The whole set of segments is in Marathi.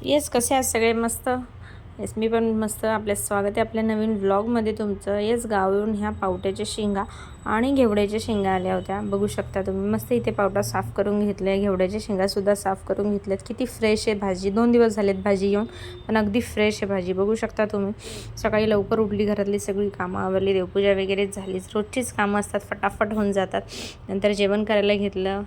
येस, कसे आहात सगळे? मस्त. येस, मी पण मस्त. आपल्या स्वागत आहे आपल्या नवीन व्लॉगमध्ये तुमचं. येस, गावावरून ह्या पावट्याच्या शेंगा आणि घेवड्याच्या शेंगा आल्या होत्या. बघू शकता तुम्ही. मस्त इथे पावटा साफ करून घेतला आहे. घेवड्याच्या शेंगासुद्धा साफ करून घेतल्यात. किती फ्रेश आहे भाजी. 2 दिवस झालेत भाजी घेऊन, पण अगदी फ्रेश आहे भाजी. बघू शकता तुम्ही. सकाळी लवकर उठली, घरातली सगळी कामं आवरली, देवपूजा वगैरे झालीच. रोजचीच कामं असतात, फटाफट होऊन जातात. नंतर जेवण करायला घेतलं.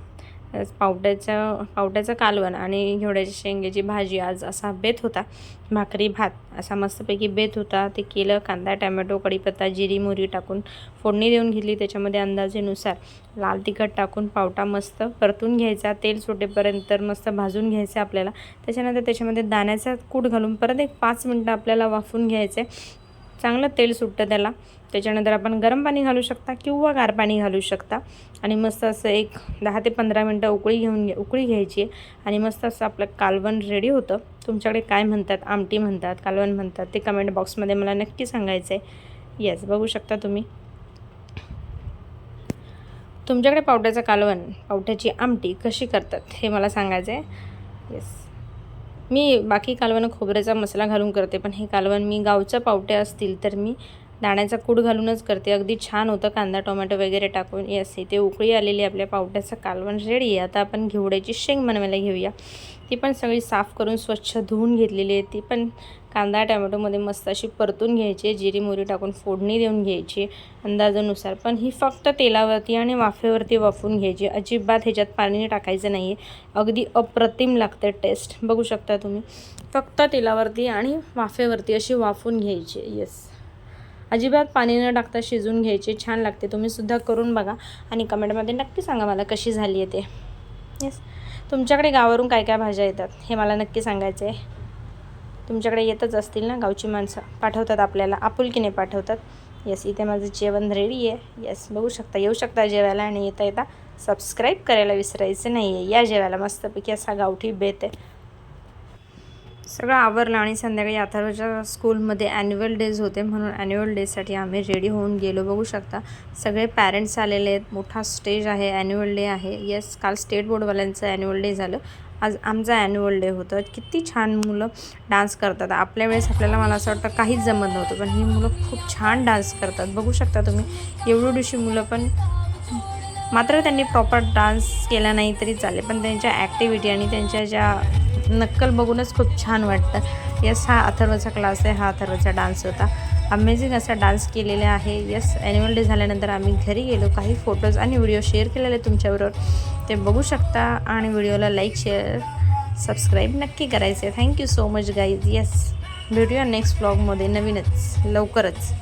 पावट्याचं कालवण आणि घेवड्याच्या शेंग्याची भाजी. आज असा बेत होता, भाकरी भात असा मस्तपैकी बेत होता. ते केलं. कांदा, टॅमॅटो, कढीपत्ता, जिरी मोहरी टाकून फोडणी देऊन घेतली. त्याच्यामध्ये अंदाजेनुसार लाल तिखट टाकून पावटा मस्त परतून घ्यायचा. तेल सुटेपर्यंत मस्त भाजून घ्यायचं आपल्याला. त्याच्यानंतर त्याच्यामध्ये दाण्याचा कूट घालून परत एक 5 मिनटं आपल्याला वाफवून घ्यायचं आहे. चांगलं तेल सुटतं त्याला. त्याच्यानंतर आपण गरम पाणी घालू शकता किंवा गार पाणी घालू शकता आणि मस्त असं एक 10 ते 15 मिनटं उकळी घ्यायची आणि मस्त असं आपलं कालवण रेडी होतं. तुमच्याकडे काय म्हणतात? आमटी म्हणतात, कालवण म्हणतात, ते कमेंट बॉक्समध्ये मला नक्की सांगायचं आहे. येस, बघू शकता तुम्ही. तुमच्याकडे पावट्याचं कालवण, पावट्याची आमटी कशी करतात हे मला सांगायचं आहे. येस, मी बाकी कालवण खोबऱ्याचा मसाला घालून करते, पण हे कालवण मी गावचं पावटे असतील तर मी दाण्याचा कूट घालूनच करते. अगदी छान होतं कांदा टोमॅटो वगैरे टाकून. येस, इथे उकळी आलेली आपल्या पावट्याचं कालवण रेडी आहे. आता आपण घेवड्याची शेंग बनवायला घेऊया. ती पण सगळी साफ करून स्वच्छ धुवून घेतलेली आहे. ती पण कांदा टोमॅटोमध्ये मस्त अशी परतून घ्यायची. जिरी मोहरी टाकून फोडणी देऊन घ्यायची अंदाजानुसार. पण ही फक्त तेलावरती आणि वाफेवरती वाफवून घ्यायची. अजिबात ह्याच्यात पाणी टाकायचं नाही आहे. अगदी अप्रतिम लागते टेस्ट. बघू शकता तुम्ही. फक्त तेलावरती आणि वाफेवरती अशी वाफवून घ्यायची. येस, अजिबात पाणी न टाकता शिजवून घ्यायचे. छान लागते. तुम्हीसुद्धा करून बघा आणि कमेंटमध्ये नक्की सांगा मला कशी झाली आहे ते. येस, तुमच्याकडे गावावरून काय काय भाज्या येतात हे मला नक्की सांगायचं आहे. तुमच्याकडे येतच असतील ना, गावची माणसं पाठवतात आपल्याला, आपुलकीने पाठवतात. येस, इथे माझं जेवण रेडी आहे. येस, बघू शकता. येऊ शकता जेवायला आणि येता सबस्क्राईब करायला विसरायचं नाही आहे. या जेवायला. मस्तपैकी असा गावठी बेत आहे. सगळं आवरलं आणि संध्याकाळी अथर्वच्या स्कूलमध्ये ॲन्युअल डेज होते, म्हणून ॲन्युअल डेसाठी आम्ही रेडी होऊन गेलो. बघू शकता सगळे पॅरेंट्स आलेले आहेत. मोठा स्टेज आहे. ॲन्युअल डे आहे. येस, काल स्टेट बोर्डवाल्यांचं ॲन्युअल डे झालं. आज आमचा ॲन्युअल डे होतं. किती छान मुलं डान्स करतात. आपल्या वेळेस मला असं वाटतं काहीच जमत नव्हतं, पण ही मुलं खूप छान डान्स करतात. बघू शकता तुम्ही. एवढीशी मुलं, पण मात्र त्यांनी प्रॉपर डान्स केला नाही तरी चालेल, पण त्यांच्या ॲक्टिव्हिटी आणि त्यांच्या ज्या नक्कल बघूनच खूप छान वाटतं. यस, हा अथर्वचा क्लास आहे. हा अथर्वचा डान्स होता. अमेझिंग असा डान्स केलेला आहे. यस, ॲन्युअल डे झाल्यानंतर आम्ही घरी गेलो. काही फोटोज आणि व्हिडिओ शेअर केलेले तुमच्याबरोबर, ते बघू शकता. आणि व्हिडिओला लाईक शेअर सबस्क्राईब नक्की करायचे. Thank you so much guys. Yes, भेटूया नेक्स्ट व्लॉगमध्ये नवीनच लवकरच.